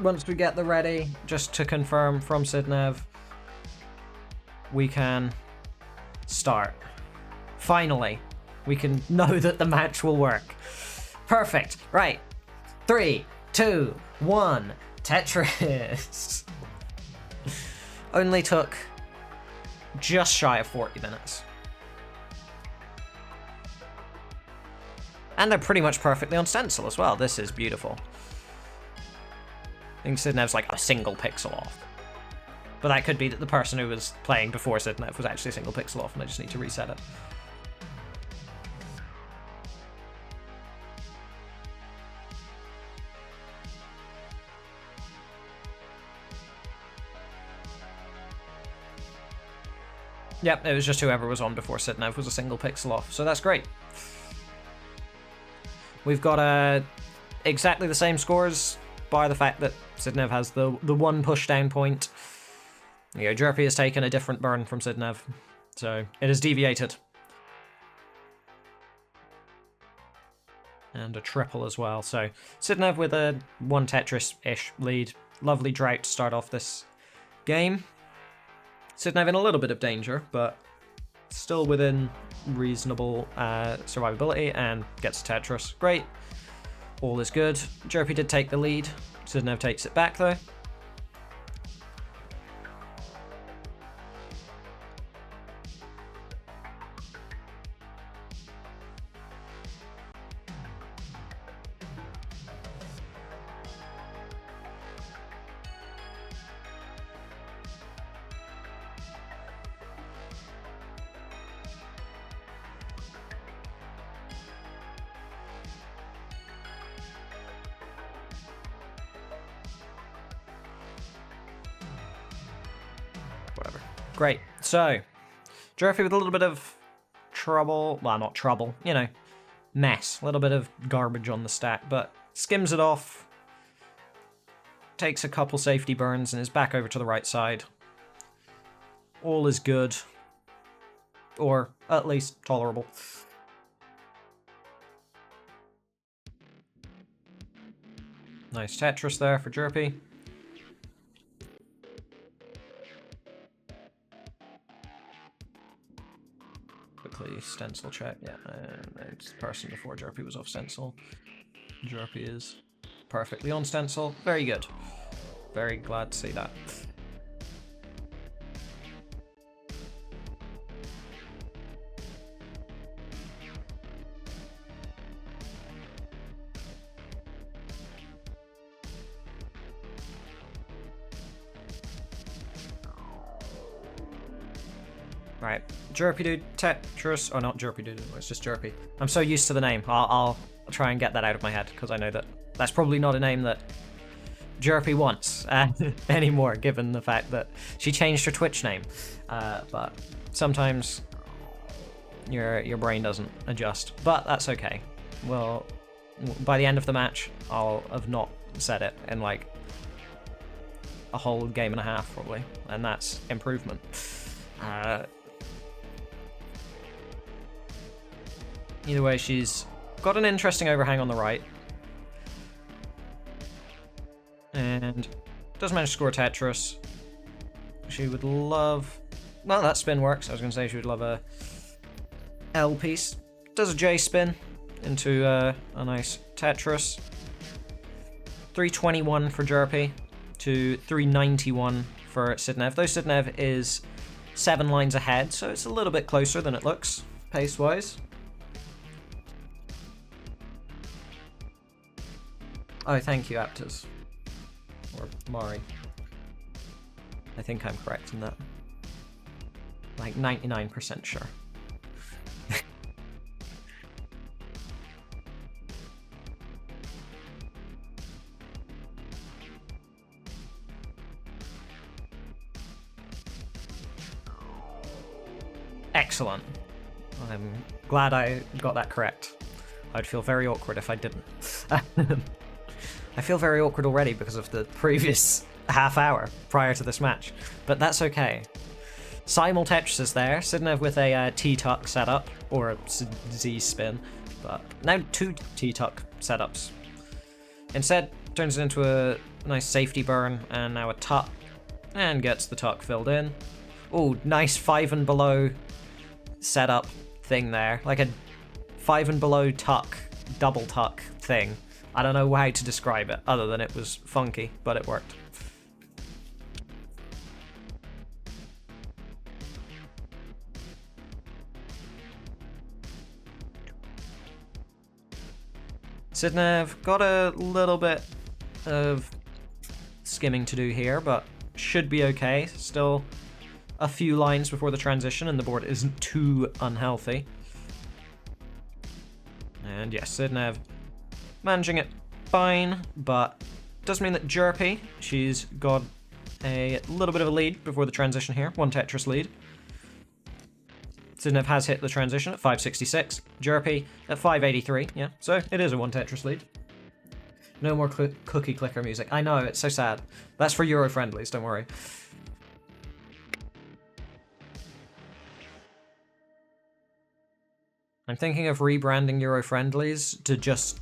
once we get the ready, just to confirm from Sidnev, we can start. Finally, we can know that the match will work. Perfect. Right. 3, 2, 1. Tetris. Only took just shy of 40 minutes. And they're pretty much perfectly on stencil as well. This is beautiful. I think Sidnev's like a single pixel off. But that could be that the person who was playing before Sidnev was actually a single pixel off and I just need to reset it. Yep, it was just whoever was on before Sidnev was a single pixel off, so that's great. We've got exactly the same scores, by the fact that Sidnev has the one push down point. You know, Jerpi has taken a different burn from Sidnev, so it has deviated. And a triple as well, so Sidnev with a 1 Tetris-ish lead. Lovely drought to start off this game. Sidnev in a little bit of danger, but still within reasonable survivability, and gets Tetris. Great. All is good. Jerpi did take the lead. Sidnev takes it back though. Whatever. Great. So, Jerpi with a little bit of trouble. Well, not trouble, you know, mess. A little bit of garbage on the stack, but skims it off. Takes a couple safety burns and is back over to the right side. All is good. Or at least tolerable. Nice Tetris there for Jerpi. Quickly stencil check. Yeah, it's the person before Jerpi was off stencil. Jerpi is perfectly on stencil. Very good. Very glad to see that. Right, Jerpi dude, Tetris, or not Jerpi dude, it's just Jerpi. I'm so used to the name, I'll try and get that out of my head, because I know that that's probably not a name that Jerpi wants anymore, given the fact that she changed her Twitch name. But sometimes your brain doesn't adjust, but that's okay. Well, by the end of the match, I'll have not said it in like a whole game and a half, probably, and that's improvement. Either way, she's got an interesting overhang on the right. And does manage to score Tetris. She would love... Well, that spin works. I was going to say she would love a L piece. Does a J spin into a nice Tetris. 321 for Jerpi to 391 for Sidnev. Though Sidnev is 7 lines ahead, so it's a little bit closer than it looks, pace-wise. Oh, thank you, Aptors. Or Mari. I think I'm correct in that. Like 99% sure. Excellent. I'm glad I got that correct. I'd feel very awkward if I didn't. I feel very awkward already because of the previous half hour prior to this match, but that's okay. Simul Tetris is there, Sidnev with a T-tuck setup, or a Z-spin, but now 2 T-tuck setups. Instead, turns it into a Nice safety burn, and now a tuck. And gets the tuck filled in. Oh, nice 5 and below setup thing there. Like a 5 and below tuck, double tuck thing. I don't know how to describe it, other than it was funky, but it worked. Sidnev got a little bit of skimming to do here, but should be okay. Still a few lines before the transition, and the board isn't too unhealthy. And yes, Sidnev managing it fine, but does mean that Jerpi, she's got a little bit of a lead before the transition here. 1 Tetris lead. Sidnev has hit the transition at 566. Jerpi at 583. Yeah, so it is a 1 Tetris lead. No more cookie clicker music. I know, it's so sad. That's for Euro friendlies, don't worry. I'm thinking of rebranding Euro friendlies to just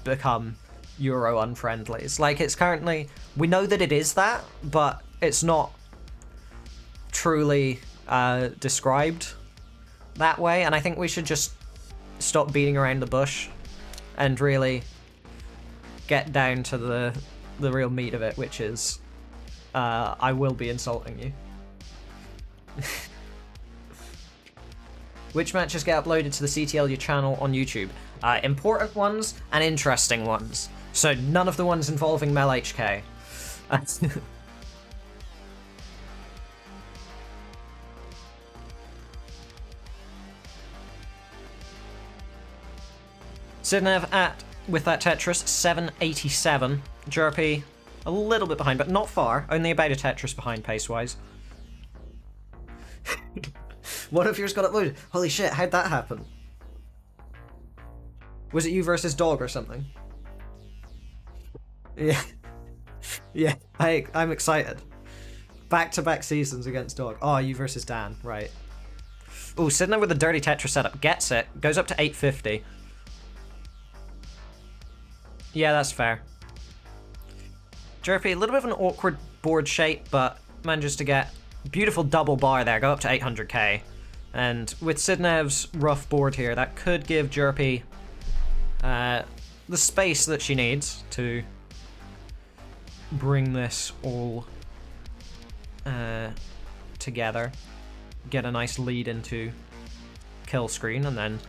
become Euro unfriendlies. Like, it's currently, we know that it is that, but it's not truly described that way, and I think we should just stop beating around the bush and really get down to the real meat of it, which is I will be insulting you. Which matches get uploaded to the CTL channel on YouTube? Important ones and interesting ones. So none of the ones involving Mel HK. Sidnev with that Tetris, 787. Jerpi, a little bit behind, but not far. Only about a Tetris behind pace-wise. One of yours got uploaded. Holy shit, how'd that happen? Was it you versus Dog or something? Yeah. Yeah, I'm excited. Back-to-back seasons against Dog. Oh, you versus Dan, right. Oh, Sidnev with the dirty Tetris setup. Gets it. Goes up to 850. Yeah, that's fair. Jerpi, a little bit of an awkward board shape, but manages to get beautiful double bar there, go up to 800k. And with Sidnev's rough board here, that could give Jerpi the space that she needs to bring this all together, get a nice lead into kill screen, and then,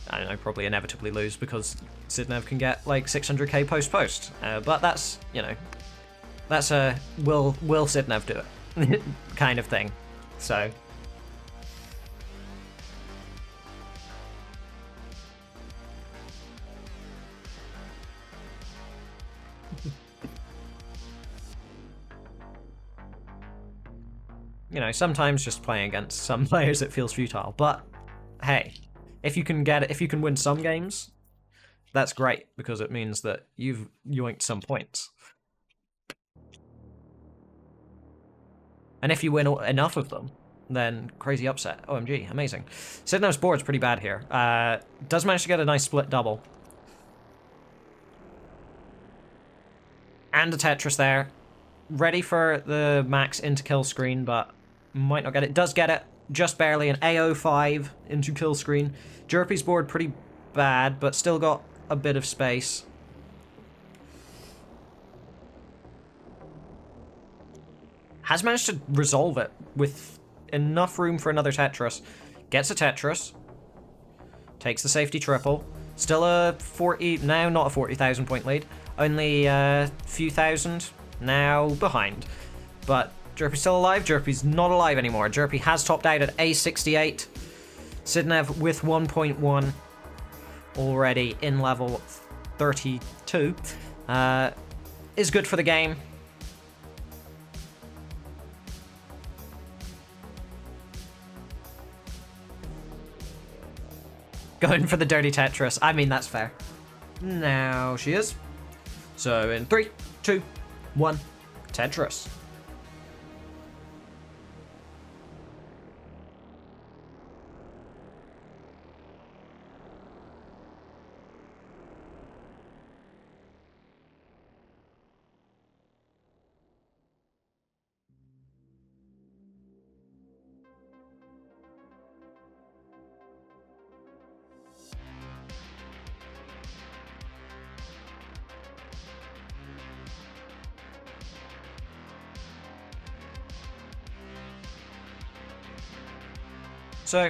I don't know, probably inevitably lose because Sidnev can get like 600k post-post. But that's, you know, that's a will Sidnev do it kind of thing. So. You know, sometimes just playing against some players it feels futile, but hey, if you can win some games, that's great, because it means that you've yoinked some points. And if you win enough of them, then crazy upset. OMG, amazing. Sidnev's board's pretty bad here. Does manage to get a nice split double. And a Tetris there. Ready for the max into kill screen, but might not get it. Does get it, just barely. An A05 into kill screen. Jerpi's board pretty bad, but still got a bit of space. Has managed to resolve it with enough room for another Tetris. Gets a Tetris. Takes the safety triple. Still a 40, now not a 40,000 point lead. Only a few thousand now behind. But Jerpi's still alive. Jerpi's not alive anymore. Jerpi has topped out at A68. Sidnev with 1.1 already in level 32 is good for the game. Going for the dirty Tetris. I mean, that's fair. Now she is. So in 3, 2, 1, Tetris. So,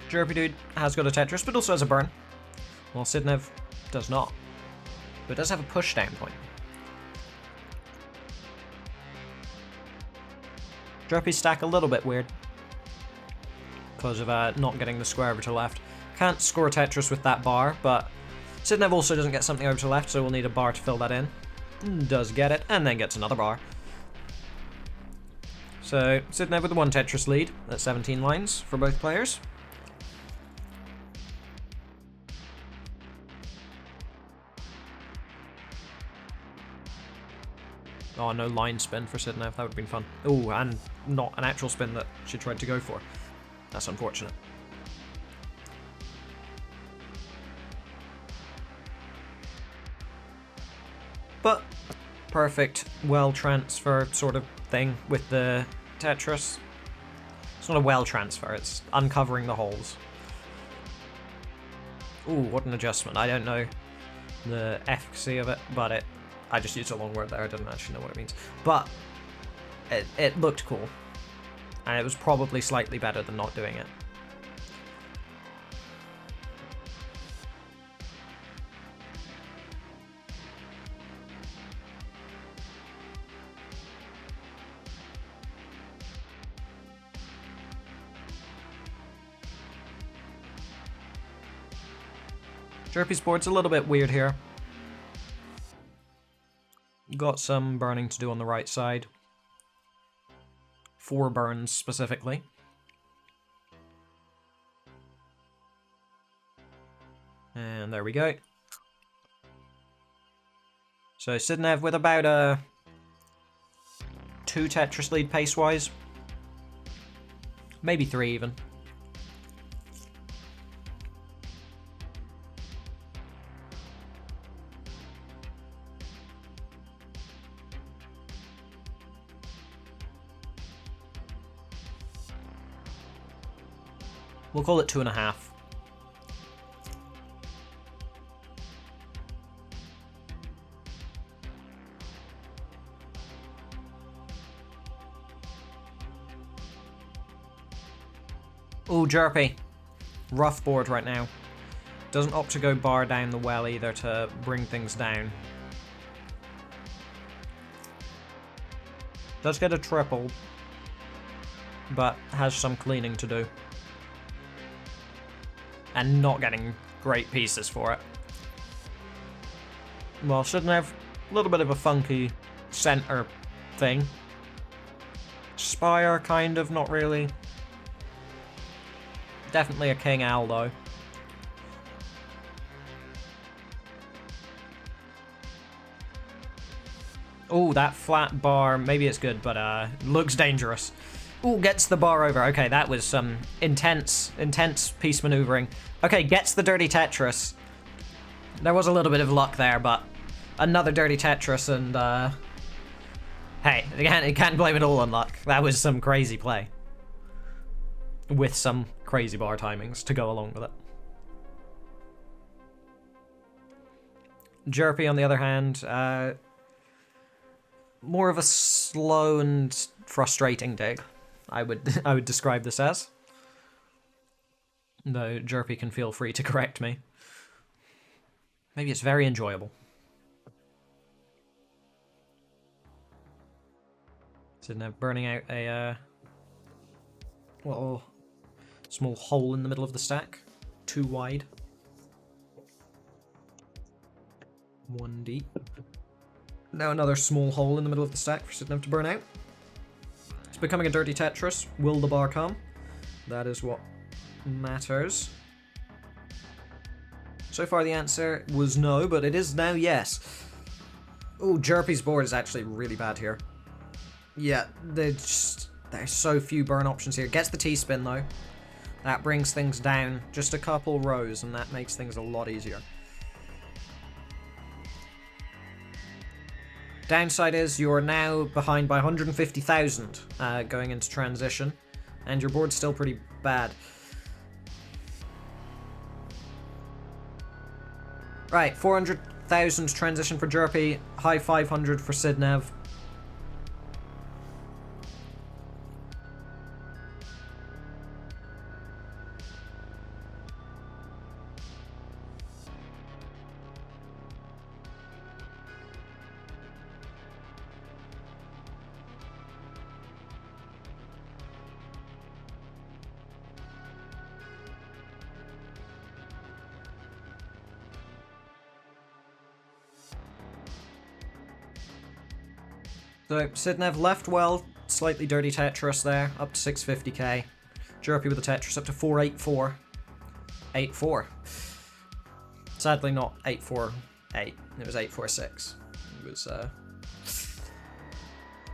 Jerpi Dude has got a Tetris, but also has a burn, while Sidnev does not. But does have a push down point. Jerpi's stack a little bit weird, because of not getting the square over to the left. Can't score a Tetris with that bar, but Sidnev also doesn't get something over to the left, so we'll need a bar to fill that in. Does get it, and then gets another bar. So, Sidnev with a 1 Tetris lead at 17 lines for both players. Oh, no line spin for Sidnev, that would have been fun. Oh, and not an actual spin that she tried to go for. That's unfortunate. But, perfect well transfer sort of thing with the Tetris. It's not a well transfer, it's uncovering the holes. Ooh, what an adjustment. I don't know the efficacy of it, but I just used a long word there, I didn't actually know what it means. But it looked cool. And it was probably slightly better than not doing it. Jerpi's board's a little bit weird here. Got some burning to do on the right side. 4 burns specifically. And there we go. So Sidnev with about a 2 Tetris lead pace-wise. Maybe 3 even. We'll call it 2.5. Ooh, Jerpi. Rough board right now. Doesn't opt to go bar down the well either to bring things down. Does get a triple, but has some cleaning to do. And not getting great pieces for it. Well, Sidnev, a little bit of a funky center thing. Spire, kind of, not really. Definitely a King Owl, though. Oh, that flat bar, maybe it's good, but looks dangerous. Ooh, gets the bar over. Okay, that was some intense piece maneuvering. Okay, gets the dirty Tetris. There was a little bit of luck there, but another dirty Tetris, and hey, you can't blame it all on luck. That was some crazy play. With some crazy bar timings to go along with it. Jerpi, on the other hand, more of a slow and frustrating dig. I would describe this as. Though Jerpi can feel free to correct me. Maybe it's very enjoyable. Sidnev burning out a little small hole in the middle of the stack. 2 wide. 1 deep. Now another small hole in the middle of the stack for Sidnev to burn out. It's becoming a dirty Tetris. Will the bar come? That is what matters. So far the answer was no, but it is now yes. Oh, Jerpi's board is actually really bad here. Yeah, there's so few burn options here. Gets the T-spin though. That brings things down just a couple rows, and that makes things a lot easier. Downside is you're now behind by 150,000 going into transition, and your board's still pretty bad. Right, 400,000 transition for Jerpi, high 500 for Sidnev. So Sidnev left well, slightly dirty Tetris there, up to 650k. Jerpi with the Tetris up to 484. 8-4. Sadly not 8-4-8, it was 8-4-6. It was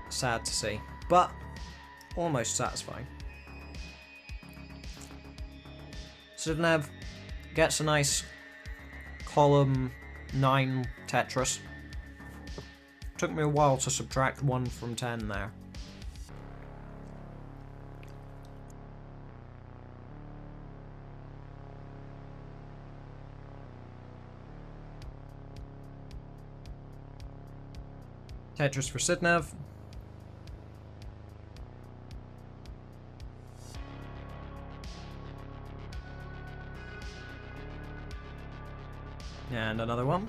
sad to see, but almost satisfying. Sidnev gets a nice column 9 Tetris. Took me a while to subtract 1 from 10 there. Tetris for Sidnev. And another one.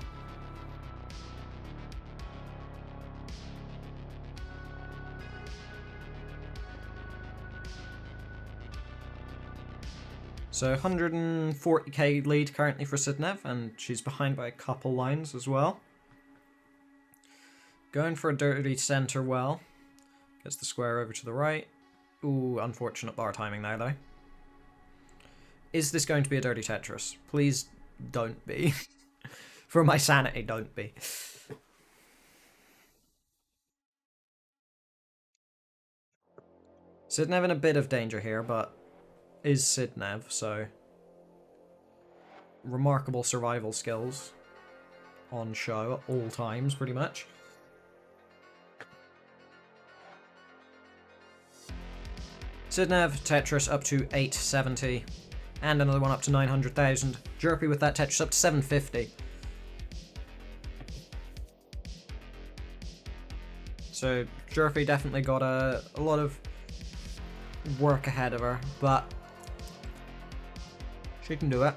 So 140k lead currently for Sidnev, and she's behind by a couple lines as well. Going for a dirty center well. Gets the square over to the right. Ooh, unfortunate bar timing there though. Is this going to be a dirty Tetris? Please don't be. For my sanity, don't be. Sidnev in a bit of danger here, but is Sidnev, so remarkable survival skills on show at all times, pretty much. Sidnev, Tetris up to 870, and another one up to 900,000. Jerpi with that Tetris up to 750. So Jerpi definitely got a lot of work ahead of her, but she can do it.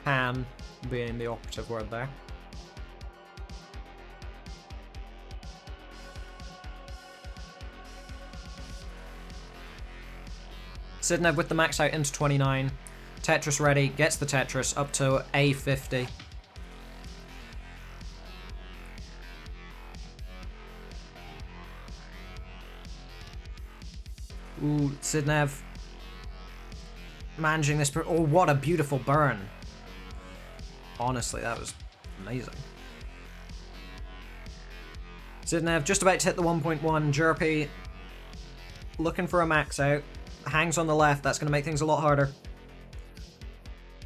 Can being the operative word there. Sidnev with the max out into 29. Tetris ready, gets the Tetris up to A50. Ooh, Sidnev managing this. Oh, what a beautiful burn. Honestly, that was amazing. Sidnev just about to hit the 1.1. Jerpi looking for a max out. Hangs on the left, that's going to make things a lot harder.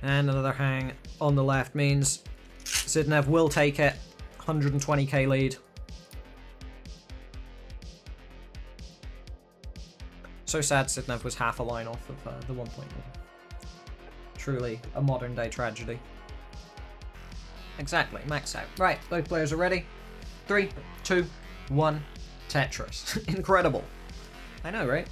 And another hang on the left means Sidnev will take it. 120k lead. So sad Sidnev was half a line off of the 1.1. Truly a modern day tragedy. Exactly, max out. Right, both players are ready. 3, 2, 1, Tetris. Incredible. I know, right?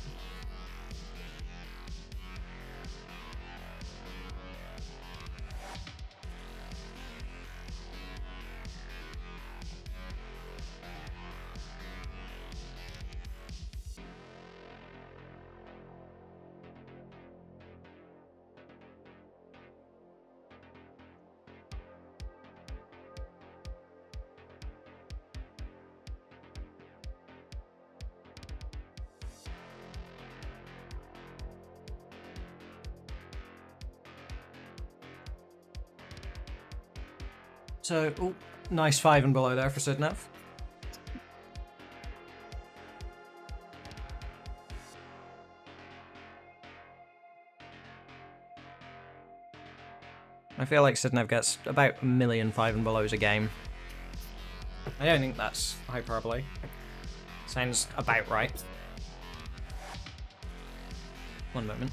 So, ooh, nice 5 and below there for Sidnev. I feel like Sidnev gets about 1 million 5 and belows a game. I don't think that's hyperbole. Sounds about right. One moment.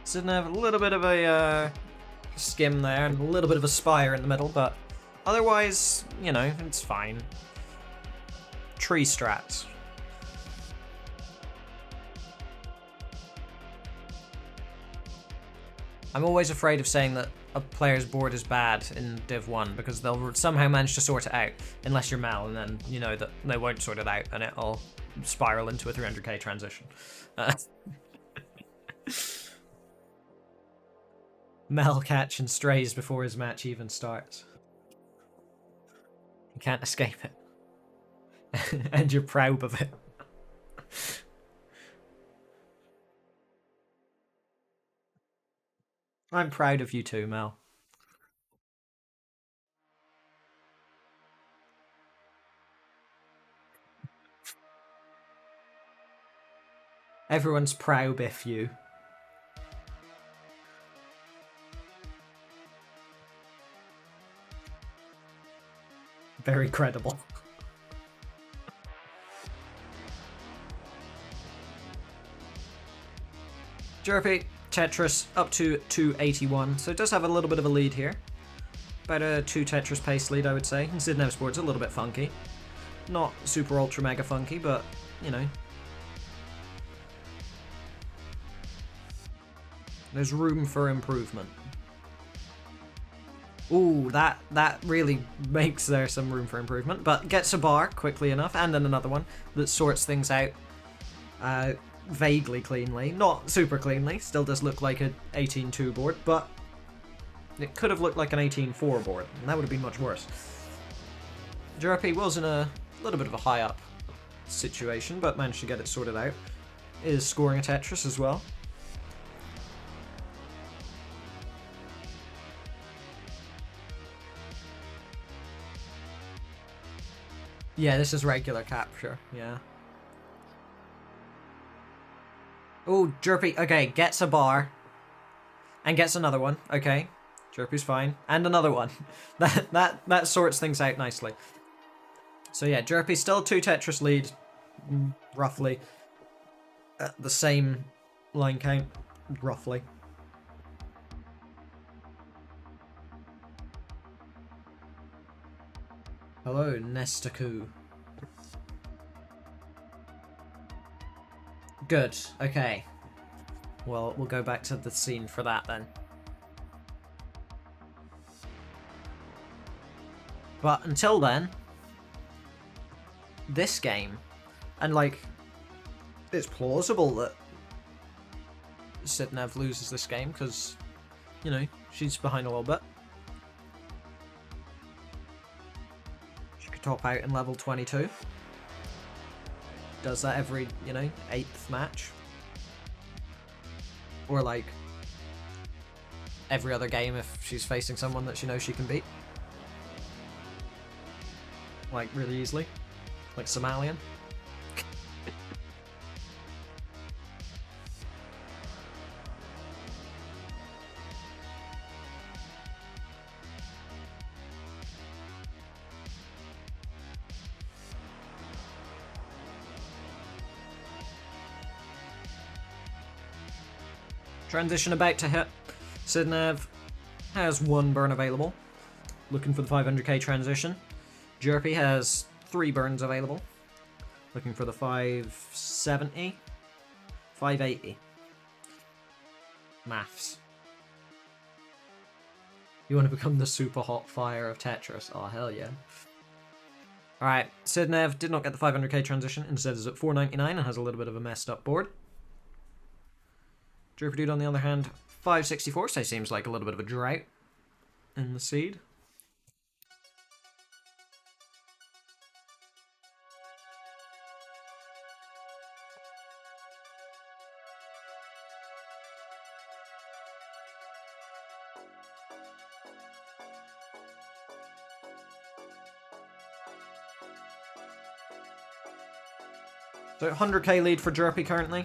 Sidnev, a little bit of a skim there and a little bit of a spire in the middle, but otherwise, you know, it's fine. Tree strats. I'm always afraid of saying that a player's board is bad in Div 1 because they'll somehow manage to sort it out, unless you're Mel, and then you know that they won't sort it out and it'll spiral into a 300k transition. Mel catching strays before his match even starts. You can't escape it. And you're proud of it. I'm proud of you too, Mel. Everyone's proud if you. Very credible. Jerpi, Tetris up to 281, so it does have a little bit of a lead here. About a 2 Tetris pace lead, I would say. And Sidnev's board's a little bit funky. Not super ultra mega funky, but, you know. There's room for improvement. Ooh, that really makes there some room for improvement, but gets a bar quickly enough, and then another one that sorts things out vaguely cleanly. Not super cleanly, still does look like an 18-2 board, but it could have looked like an 18-4 board, and that would have been much worse. Jerpi was in a little bit of a high-up situation, but managed to get it sorted out. Is scoring a Tetris as well. Yeah, this is regular capture, yeah. Oh, Jerpi, okay, gets a bar. And gets another one, okay. Jerpi's fine. And another one. That sorts things out nicely. So yeah, Jerpi still 2 Tetris lead, roughly. At the same line count, roughly. Hello, Nestaku. Good, okay. Well, we'll go back to the scene for that then. But until then, this game, and like, it's plausible that Sidnev loses this game because, you know, she's behind a little bit. Top out in level 22. Does that every, you know, 8th match. Or like every other game if she's facing someone that she knows she can beat. Like really easily. Like Somalian. Transition about to hit. Sidnev has 1 burn available. Looking for the 500k transition. Jerpi has 3 burns available. Looking for the 570. 580. Maths. You want to become the super hot fire of Tetris? Oh, hell yeah. Alright, Sidnev did not get the 500k transition. Instead is at 499 and has a little bit of a messed up board. Jerpi Dude, on the other hand, 564, so seems like a little bit of a drought in the seed. So 100k lead for Jerpi currently.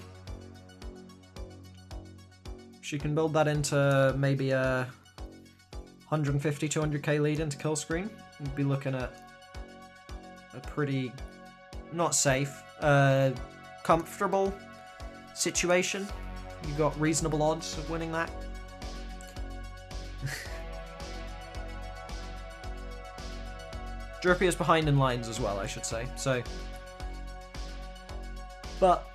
She can build that into maybe a 150, 200k lead into kill screen. We'd be looking at a pretty, not safe, comfortable situation. You got reasonable odds of winning that. Jerpi is behind in lines as well, I should say. So, but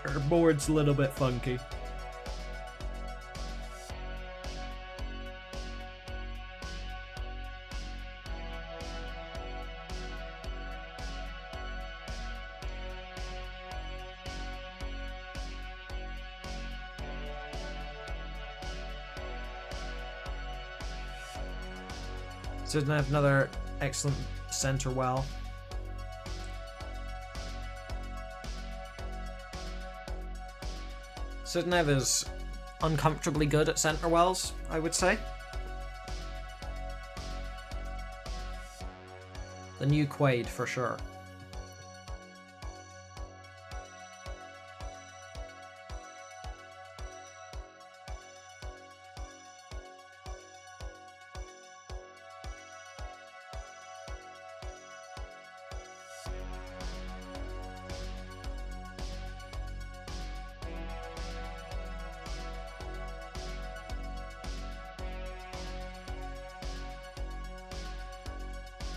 her board's a little bit funky. Sidnev, another excellent center well. Sidnev is uncomfortably good at center wells, I would say. The new Quaid, for sure.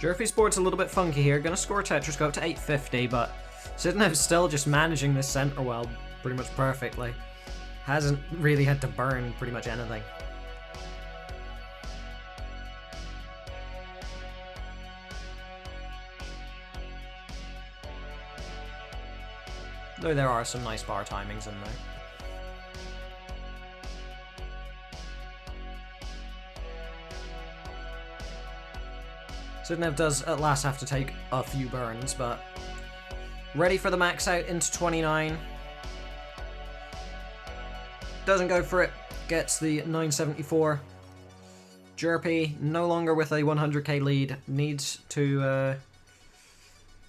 Jerpi's board's a little bit funky here. Gonna score Tetris, go up to 850, but Sidnev's still just managing this center well pretty much perfectly. Hasn't really had to burn pretty much anything. Though there are some nice bar timings in there. Sidnev does at last have to take a few burns, but ready for the max out into 29. Doesn't go for it, gets the 974. Jerpi, no longer with a 100k lead, needs to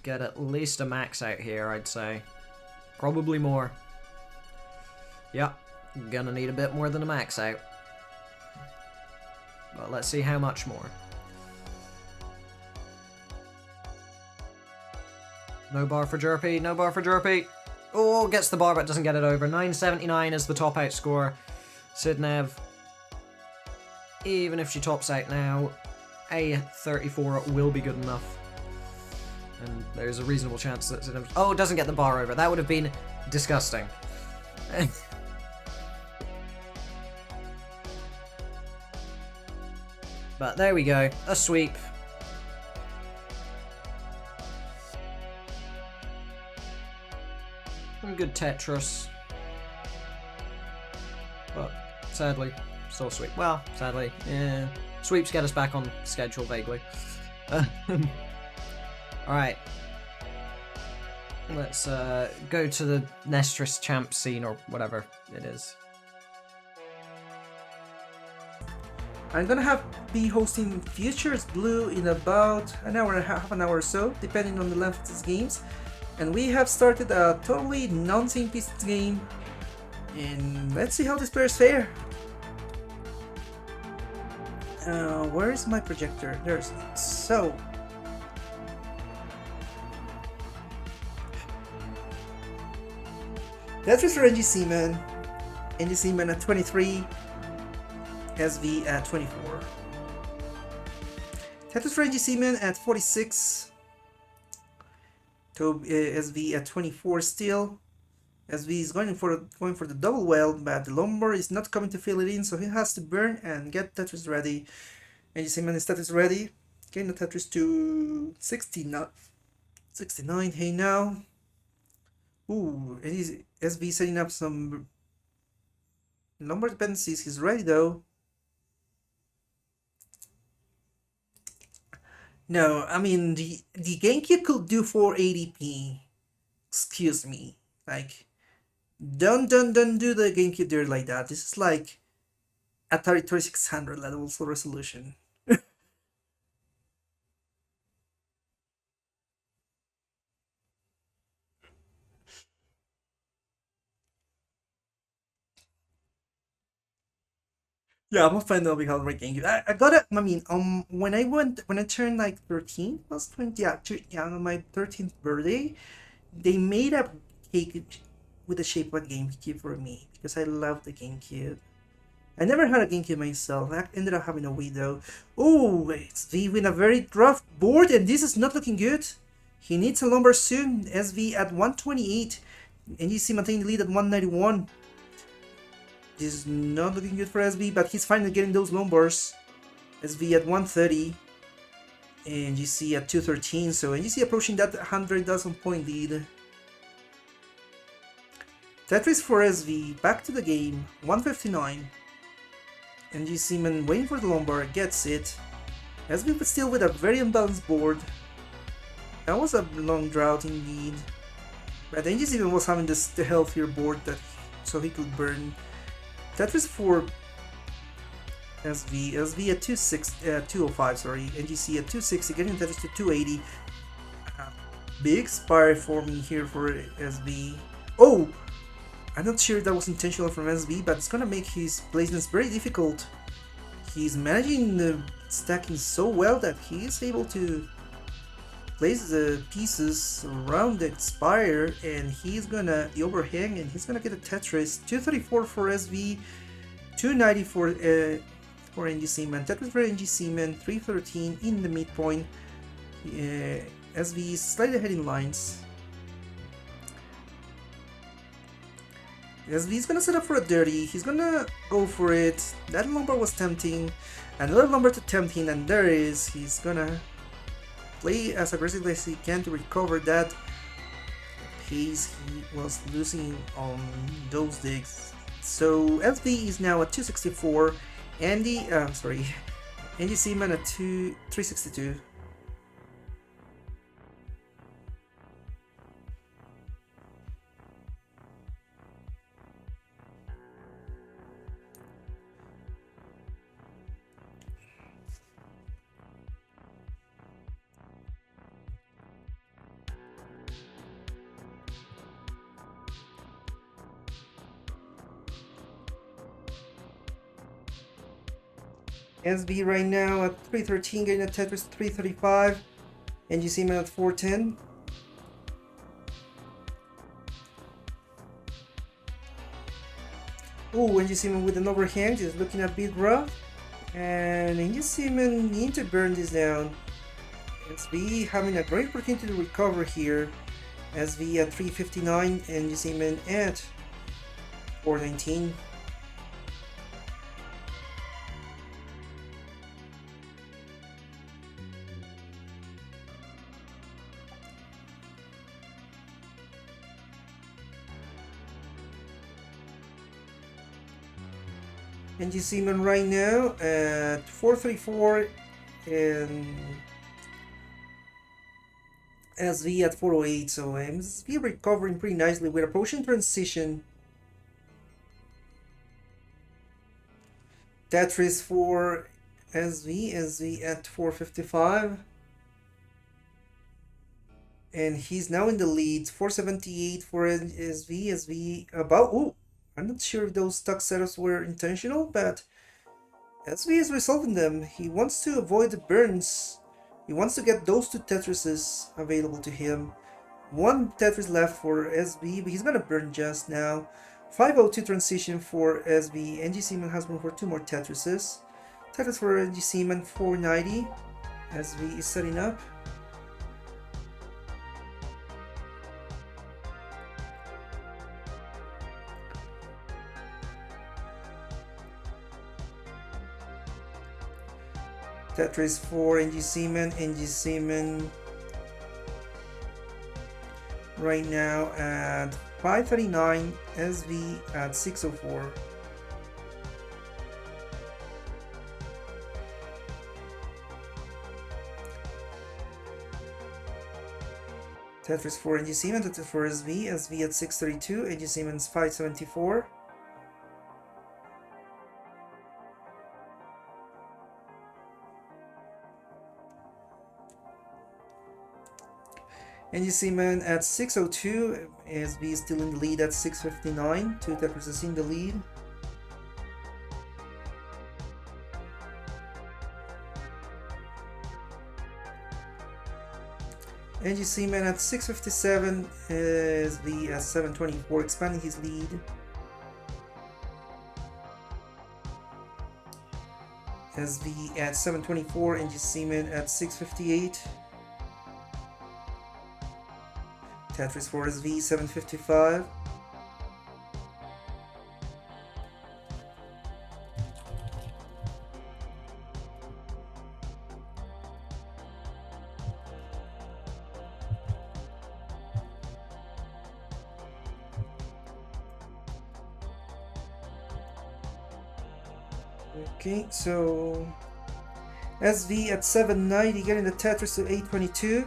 get at least a max out here, I'd say. Probably more. Yep, gonna need a bit more than a max out. But let's see how much more. No bar for Jerpi, no bar for Jerpi. Oh, gets the bar but doesn't get it over. 979 is the top out score. Sidnev, even if she tops out now, a 34 will be good enough. And there's a reasonable chance that Sidnev... Oh, doesn't get the bar over. That would have been disgusting. But there we go, a sweep. Good Tetris, but sadly, still sweep. Well, sadly, yeah. Sweeps get us back on schedule vaguely. Alright. Let's go to the Restreamed champ scene or whatever it is. I'm gonna be hosting Futures Blue in about an hour and a half, an hour or so, depending on the length of these games. And we have started a totally non-same pieces game, and let's see how these players fare. Where is my projector? There's it. So, Tetris for NG Seaman at 23, SV at 24. Tetris for NG Seaman at 46. SV at 24 still. SV is going for the double weld, but the lumber is not coming to fill it in, so he has to burn and get Tetris ready. And you see, man, is Tetris ready? Getting the Tetris to 69. Hey now. Ooh, and he's SV setting up some lumber dependencies. He's ready though. No, I mean, the GameCube could do 480p. Excuse me. Like, don't do the GameCube there like that. This is like Atari 2600 levels of resolution. Yeah, I'm a fan of the Hellbreak GameCube. I got it. I mean, when I turned like 13, was 20, yeah, on my 13th birthday, they made a cake with the shape of a GameCube for me because I love the GameCube. I never had a GameCube myself. I ended up having a Wii though. Oh, it's even a very rough board, and this is not looking good. He needs a lumber soon. SV at 128, and you see maintaining the lead at 191. This is not looking good for SV, but he's finally getting those lumbers. SV at 130, and GC at 213, so GC approaching that 100,000 point lead. Tetris for SV, back to the game, 159. And GC man waiting for the lumber, gets it. SB was still with a very unbalanced board. That was a long drought indeed. But Angus even was having the healthier board that so he could burn. Tetris for SV. SV at 205, sorry. NGC at 260, getting Tetris to 280. Big spire forming here for SV. Oh! I'm not sure if that was intentional from SB, but it's gonna make his placements very difficult. He's managing the stacking so well that he is able to place the pieces around the spire, and he's gonna the overhang, and he's gonna get a Tetris. 234 for SV, 290 for NG Seaman. Tetris for NG Seaman, 313 in the midpoint. SV is slightly ahead in lines. SV is gonna set up for a dirty. He's gonna go for it. That number was tempting. Another number to tempt him, and there it is. He's gonna play as aggressively as he can to recover that pace he was losing on those digs. So SV is now at 264. Andy Seaman at 362. SB right now at 313, getting a Tetris 335. NG Seaman at 410. Oh, NG Seaman with an overhand, just looking a bit rough. And NG Seaman need to burn this down. SB having a great opportunity to recover here. SV at 359, NG Seaman at 419. NG Seaman right now at 434 and SV at 408, so SV recovering pretty nicely with a potion transition. Tetris for SV at 455. And he's now in the lead, 478 for SV about, oh! I'm not sure if those stuck setups were intentional, but SV is resolving them. He wants to avoid the burns. He wants to get those two Tetrises available to him. One Tetris left for SB, but he's gonna burn just now. 502 transition for SB. NG Seaman has room for two more Tetrises. Tetris for NG Seaman, 490. SB is setting up. Tetris for NG Seaman right now at 539, SV at 604. Tetris for NG Seaman, Tetris for SV at 632, NG Seaman's 574. NG Seaman at 602, SB is still in the lead at 659, two Tetrises in the lead. NG Seaman at 657, SB at 724, expanding his lead. SB at 724, NG Seaman at 658. Tetris for SV, 755. Okay, so SV at 790, getting the Tetris to 822.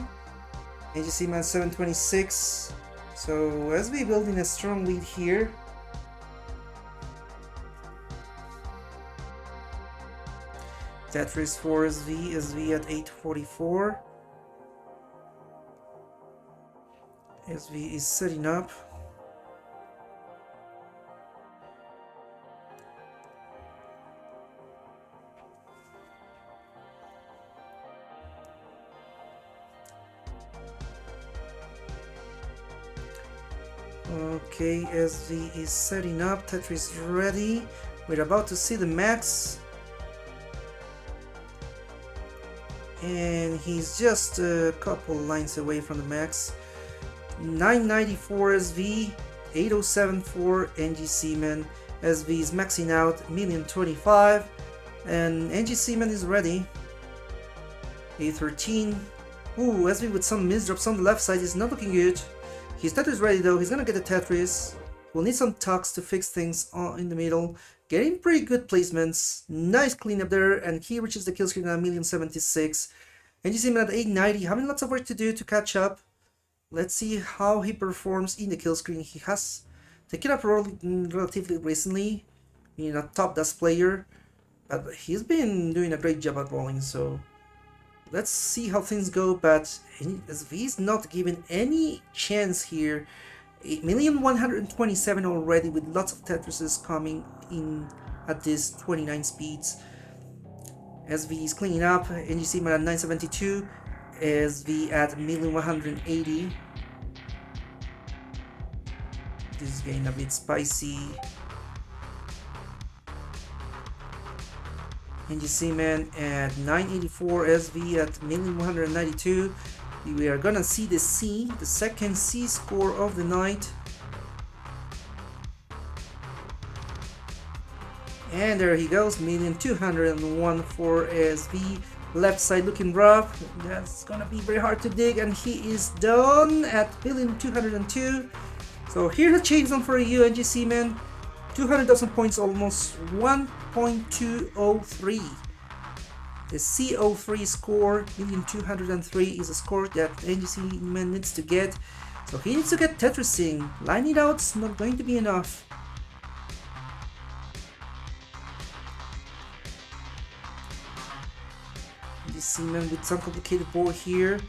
NGC Man 726. So SV building a strong lead here. Tetris for SV at 844. SV is setting up. Okay, SV is setting up. Tetris ready. We're about to see the max. And he's just a couple lines away from the max. 994 SV, 807 for NG Seaman. SV is maxing out 1,025,000 and NG Seaman is ready. 813. Ooh, SV with some misdrops on the left side is not looking good. His Tetris ready though, he's gonna get a Tetris. We'll need some tucks to fix things in the middle. Getting pretty good placements. Nice cleanup there, and he reaches the kill screen at 1,076,000. NG Seaman at 890, having lots of work to do to catch up. Let's see how he performs in the kill screen. He has taken up relatively recently, being a top dust player, but he's been doing a great job at bowling, so let's see how things go. But SV is not given any chance here. 8,127,000 already, with lots of Tetrises coming in at this 29 speeds. SV is cleaning up. NG Seaman at 972. SV at 1,180,000. This is getting a bit spicy. NG Seaman at 984, SV at 1,192,000. We are gonna see the C, the second C score of the night. And there he goes, 1,201,000 for SV. Left side looking rough. That's gonna be very hard to dig, and he is done at 1,202,000. So here's a chase on for you, NG Seaman. 200,000 points, almost 1.203. The CO3 score, 1,203,000, is a score that NG Seaman needs to get. So he needs to get Tetrising. Lining it out's not going to be enough. NG Seaman with some complicated ball here.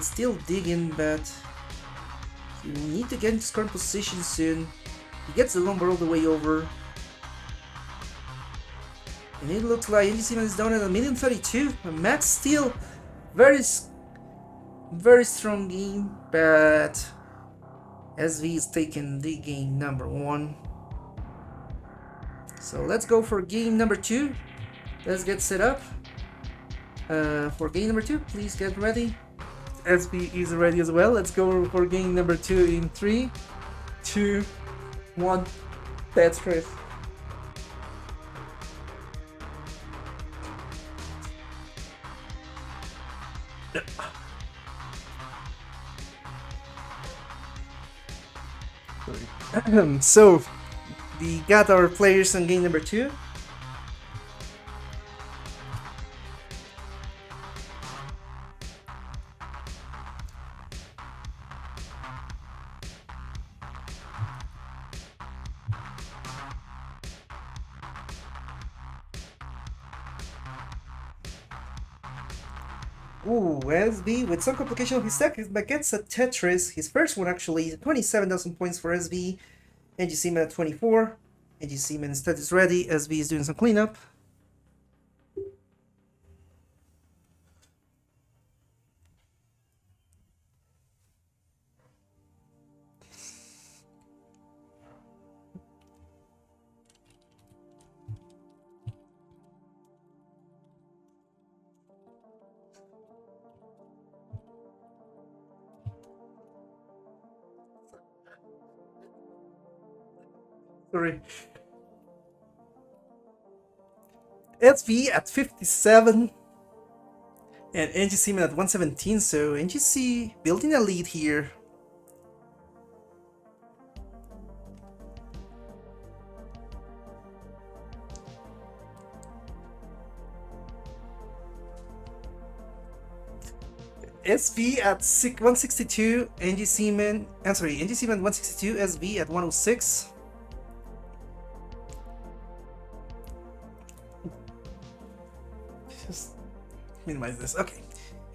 Still digging, but he will need to get into current position soon. He gets the lumber all the way over. And it looks like NG Seaman is down at 1,032,000. Max still very strong game, but SV is taking the game number 1. So let's go for game number 2. Let's get set up. For game number 2, please get ready. SV is ready as well. Let's go for game number 2 in 3, 2, 1. Tetris. So we got our players on game number 2. Ooh, SV with some complication of his deck, but gets a Tetris, his first one actually, 27,000 points for SV. NG Seaman at 24. NG Seaman is Tetris ready. SV is doing some cleanup. Sorry. SV at 57 and NG Seaman at 117, so NGC building a lead here. SV at 162, NG Seaman, I'm sorry, NG Seaman 162, SV at 106. Just minimize this. Okay.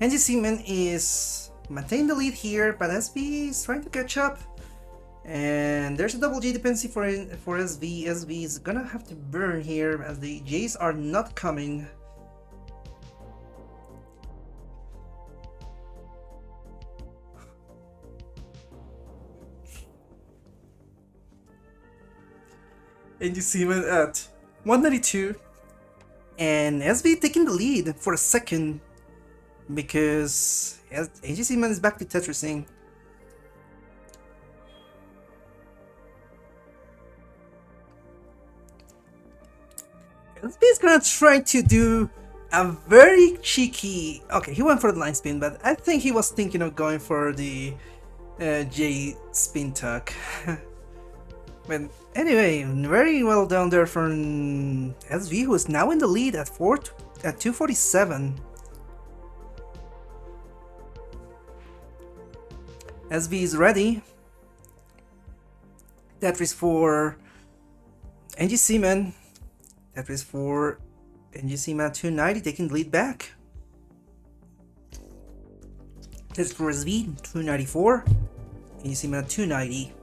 NG Seaman is maintaining the lead here, but SV is trying to catch up. And there's a double J dependency for SV. SV is gonna have to burn here as the J's are not coming. NG Seaman at 192. And SV taking the lead for a second because NG Seaman is back to Tetrising. SV is gonna try to do a very cheeky. Okay, he went for the line spin, but I think he was thinking of going for the J spin tuck. But anyway, very well done there from SV, who is now in the lead at 247. SV is ready. Tetris for NG Seaman. Tetris for NG Seaman at 290, taking the lead back. Tetris for SV, 294. NG Seaman at 290.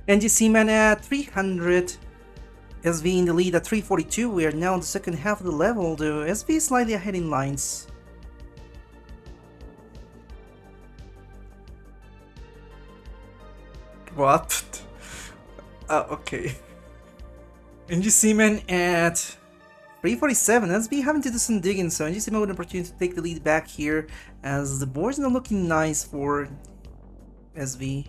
NG Seaman at 300. SV in the lead at 342. We are now in the second half of the level, though SV is slightly ahead in lines. What? Okay. NG Seaman at 347. SV having to do some digging, so NG Seaman with an opportunity to take the lead back here as the board's not looking nice for SV.